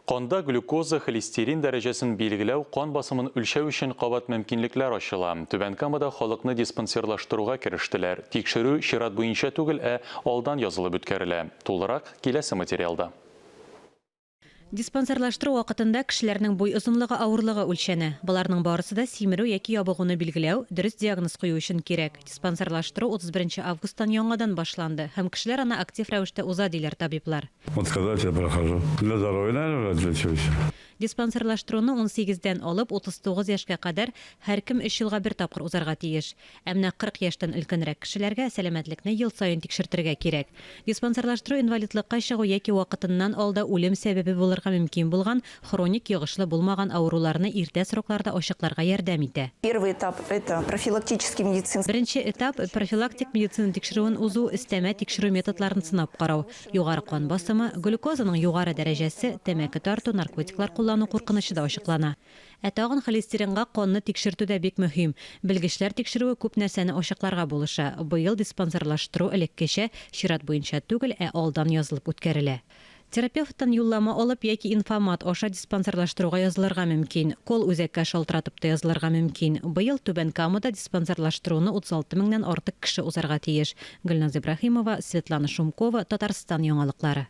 Қонда глюкоза, холестерин дәрежесін белгілеу, қон басымын өлшеу үшін қабат мөмкинлекләр ачыла. Түбән Камада халыкны диспансерлаштыруга керештеләр. Тикшерү чират буенча түгел, алдан язылып үткәрелә. Тулырак киләсе материалда. Диспансерлаштыру вакытында кешеләрнең буй озынлыгы, авырлыгы үлчәнә. Буларның барысы да симерү яки ябыгуны билгеләү, дөрес диагноз кую өчен кирәк. Диспансерлаштыру 31 августтан яңадан башланды һәм кешеләр аны актив рәвештә уза диләр табиблар. Вот когда я прохожу. Для здоровья, наверное, для чего еще? Диспансерлаштыруны 18-дән алып 39 яшькә кадәр һәркем 3 елга бер тапкыр узарга тиеш. Әмма 40 яшьтән өлкәнрәк кешеләргә сәламәтлекне ел саен тикшертергә кирәк. Диспансерлаштыру инвалидлыкка чыгу яки вакытыннан алда үлем сәбәбе булырга мөмкин булган хроник йогышлы булмаган авыруларны иртә срокларда ачыкларга ярдәм итә. Первый этап – это профилактический медицинский. Беренче этап – профилактик медицина тикшерүен узу, истәмә тикшерү методларын сынап карау. Югары кан басымы, глюкозаның югары дәрәҗәсе, тәмәке тарту, наркотиклар куллану куркынышы да ачыклана. Тагын холестеринга канны тикшертү дә бик мөһим. Белгечләр тикшерүе күп нәрсәне ачыкларга булыша. Быел диспансерлаштыру элеккечә чират буенча түгел, алдан язылып үткәрелә. Терапевттан юллама алып яки информат аша диспансерлаштыруга язылырга мөмкин. Кол үзәккә шалтыратып та язылырга мөмкин. Быел Түбән Камада диспансерлаштыруны 36 меңнән артык кеше узарга тиеш. Гөлназ Ибрахимова, Светлана Шумкова, Татарстан яңалыклары.